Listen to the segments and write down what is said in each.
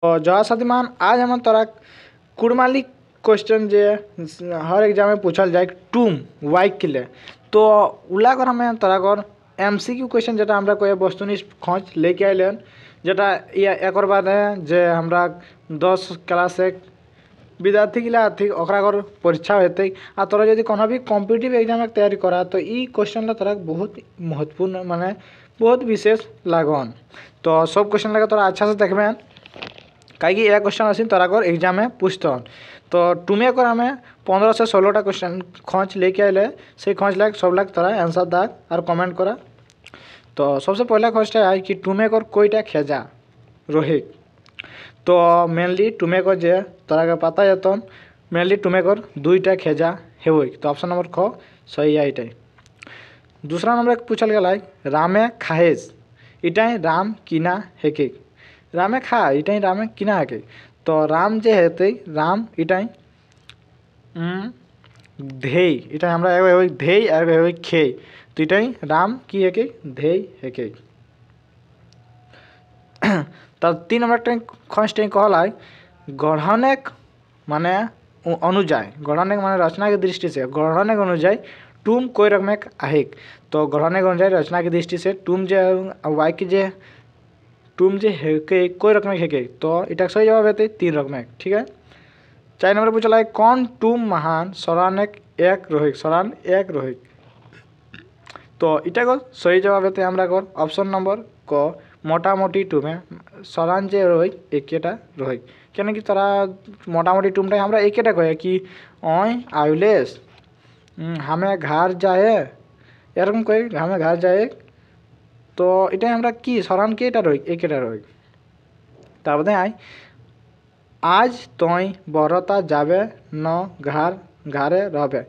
तो जहाँ साथीमान आज हम तोरा कुड़माली क्वेश्चन जे हर एग्जाम में पूछल जाए टूम वाई के लिए तो उला कर हमें तोरा कर एमसीक्यू क्वेश्चन जेटा हमरा कोई वस्तुनिष्ठ खोज लेके आइलन जेटा एक बाद है जे हमरा 10 क्लास से विद्यार्थी के लिए थी ओकरा कर परीक्षा होते आ तोरा यदि कोनो भी कॉम्पिटिटिव एग्जाम की तैयारी करा तो ई क्वेश्चन ला तोरा बहुत महत्वपूर्ण माने बहुत विशेष लागन। तो सब क्वेश्चन लगे तोरा अच्छा से देखबे कहीं यह क्वेश्चन अच्छी तोरा कर एग्जाम में पूछतन। तो टूमे कर हमें 15 से 16टा क्वेश्चन खोज लेके आइले से खोज लाग सब लाग तोरा आंसर दाग और कमेंट करा। तो सबसे पहला क्वेश्चन है कि टूमे कर कोईटा खेजा रोहित। तो मेनली टूमे कर जे तोरा के पता है तो मेनली टूमे कर 2टा खेजा हेवई। तो ऑप्शन नंबर ख सही है इटाई। दूसरा नंबर पूछल गया रामे खाहेज इटाई राम किना हेके रामे खा इटाई रामे किना हेके। तो राम जे हेते राम इटाई धेय इटाई हमरा एगो हेवई धेय एगो हेवई खे तो इटाई राम की हेके धेय हेके। तब 3 नंबर खोज कहला गढ़नेक माने अनुजाय गढ़नेक माने रचना की दृष्टि से गढ़नेक अनुजाय टूम कोई रकमेक आहेक। तो गढ़नेक अनुजाय रचना की दृष्टि से टूम जे वाई की जे टूम जे हेके कोई रकमेक हेके तो इटा सही जवाब है 3 रकमेक। ठीक है। 4 नंबर पूछला है कौन टूम महान सरानेक एक रोहित सरान एक रोहित। तो इटा को सही जवाब है हमरा को ऑप्शन नंबर को मोटा मोटी टूमे सरान जे रोहित एकेटा रोहित क्या कि तारा मोटा मोटी टूमटा हमरा एकेटा कहे कि ओय आयुलेस हमें घर जाए एरकम कहे हमें घर जाए। तो इटा हमरा कि सरान केटा रोहित एकेटा रोहित। तार आई आज तोय बरता जाबे न घर घरे रहबे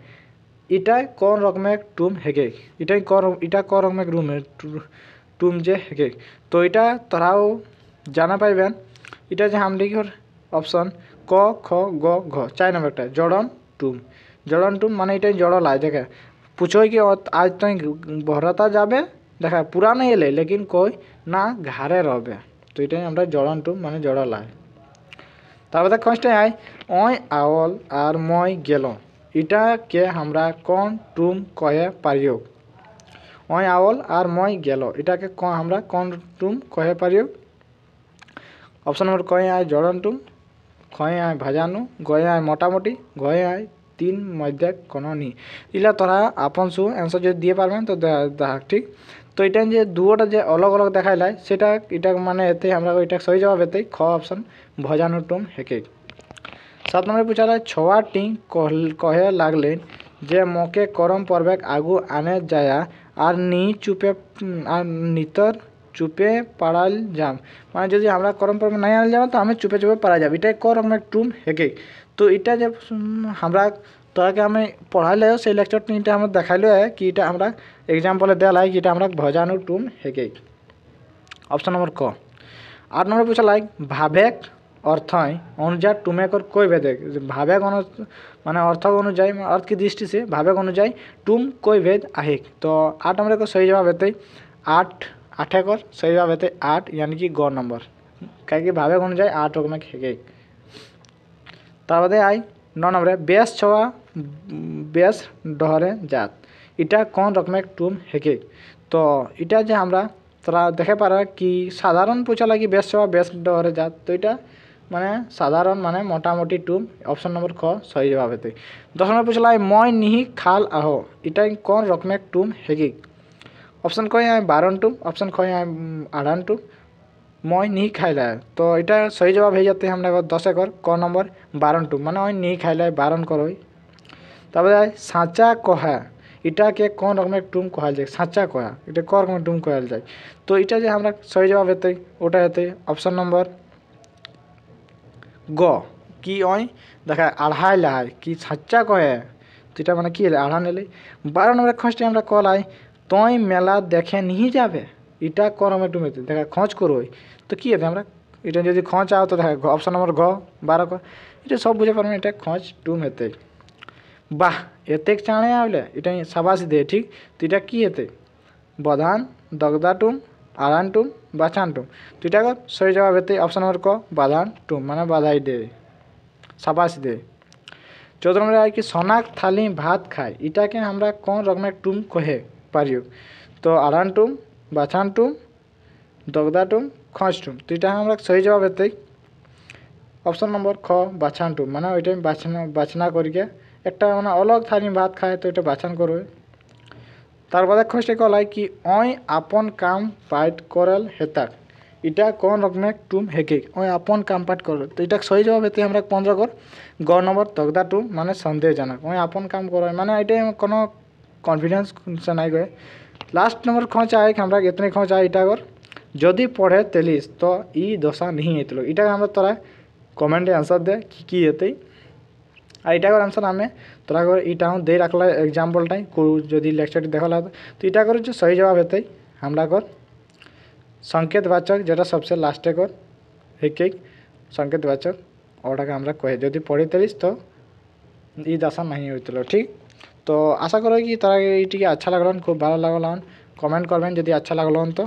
इटा कौन रकमेक टूम हेगे इटा कौन रकमेक रूम है टूम जे हेगे। तो इटा तोराओ जाना पाइबेन इटा जे हम लिखी ऑप्शन क ख ग घ 4 नंबर जड़न टूम माने इटा जड़ ला देखे पूछो कि आज तो बरता जाबे देखा पूरा नहीं एले लेकिन कोई ना घरे रहबे तो इटा हमरा जड़न टूम माने जड़ ला। तारपरे क्वेश्चन आय ओय आवल और मय गेलो इटा के हमरा कौन टूम कहे पारियो। ओय आवल और मय गेलो इटा के हमरा कौन टूम कहे पारियो। ऑप्शन नंबर कहे आय जड़न टूम खए आय भाजानु गए आय मोटामोटी गए आय 3 मध्य कननी इला तोरा आपन सु आंसर जो दिए पारबेन तो ठीक। तो इटा जे दुटा जे अलग अलग देखाइला सेटा इटा माने हेते हमरा इटा सही जवाब हेते ख ऑप्शन भजानु टूम हेके। 7 नंबर पूछला छवा टी कहे लागले जे मोके करम परबेक आगू आने जाया आर नी चुपे आर नितर चुपे पड़ाल जाम माने जदि हमरा करम पर नहीं आने जाम तो हमें चुपे चुपे पड़ा जाब इटा कर हम टूम हेके। तो इटा जब हमरा तोरा के हमें पढ़ाइले से लेक्चर इटा हम देखाइलो है कि इटा हमरा एग्जाम्पल देला है कि इटा हमरा भजानु टूम हेके। ऑप्शन नंबर क। 8 नंबर पूछला भावेक अर्थय अनुजाय टूमे कर कोई भेद भावेक माने अर्थ अनुजाय अर्थ की दृष्टि से भावेक अनुजाय टूम कोई भेद आहे। तो 8 नंबर को सही जवाब हेते 8 8 कर सही जवाब हेते 8 यानी कि ग नंबर कहीं भावेक अनुजाय 8 रकमेक हेगे। तार आई 9 नंबर बेस छवा बेस डहरे जात इटा कौन रकमेक टूम हेगे। तो इटा जे हमरा तोरा देखे पारा कि साधारण पूछा लगी बेस छवा बेस डहरे जात तो इटा माने साधारण माने मोटा मोटी टूम ऑप्शन नंबर ख सही जवाब हेते। 10 नंबर पूछला मय निही खाल आहो इटा कौन रकमेक टूम हेगे। ऑप्शन कहे आए 12 टूम ऑप्शन कहे आए 8 टूम मय नहीं खाइला तो इटा सही जवाब हो जाते हमरा 10 कर क नंबर 12 टूम माने नहीं खाइला 12 कर। तब साचा कहा इटा के कौन रकमेक टूम कहल जाए साचा कहा इटा क रकमेक टूम कहल जाए। तो इटा जे हमरा सही जवाब हेते ओटा हेते ऑप्शन नंबर ग कि ओय देखा आढ़ाई लाई कि साचा कहे तो इटा माने कि आढ़ा नेले। 12 नंबर खोजते हमरा कहल आए तोय मेला देखे नहीं जाबे इटा कर हम टूम हेते देखा खोज करो तो कि हेते हमरा इटा यदि खोज आओ तो देखा ऑप्शन नंबर घ 12 कर इटा सब बुझे पारबे इटा खोज टूम हेते। वाह एतेक चाणे आवले इटा शाबाश दे ठीक। तो इटा कि हेते बधान दगदा टूम আরান টুম বাছান টুম। তো এটা সহি জবাব হতে অপশন নম্বর ক বাধান টুম মানে বাধাই দে সাবাস দে। 14 নম্বরে আর কি সনাক থালি ভাত খায় এটাকে আমরা কোন রকমের টুম কহে পারিও। তো আরান টুম বাছান টুম দগদা টুম খঁচ টুম। তো এটা আমরা সহি জবাব হতে অপশন নম্বর খ বাছান টুম মানে ওইটা বাছনা করিকে একটা মানে অলগ থালি ভাত খায় তো এটা বাছান করবে। তারপরে খোঁজটা কলাই কি অয় আপন কাম পাইট করল হেতাক এটা কোন রকমের টুম হেকে ওই আপন কাম পাঠ করল। তো এটা সহি জবাব হতে আমরা 15 কর গ নম্বর তগদা টুম মানে সন্দেহজনক ওই আপন কাম করে মানে এটা কোনো কনফিডেন্স से नहीं गए। लास्ट नंबर खोच आए हमरा इतने खोच आए इटा कर जदि पढ़े तेलिस तो ई दशा नहीं हेतलो इटा हमरा तोरा कमेंट आंसर दे कि हेतै আর এটার আনসার আমি তোরা করে এটা দিয়ে রাখলা এক্সাম্পলটাই যদি লেকচারটি দেখলা তো এটা করে যে সহি জবাব হেতै আমরা কর संकेतवाचक যেটা সবচেয়ে লাস্টে কর एक एक संकेतवाचक ওটাকে আমরা কই যদি পড়ি তেলিস তো ই দশা नहीं হইতলো ঠিক। তো আশা করি কি তোরা এইটিকে আচ্ছা লাগলো খুব ভালো লাগলো কমেন্ট করবেন যদি আচ্ছা লাগলো তো।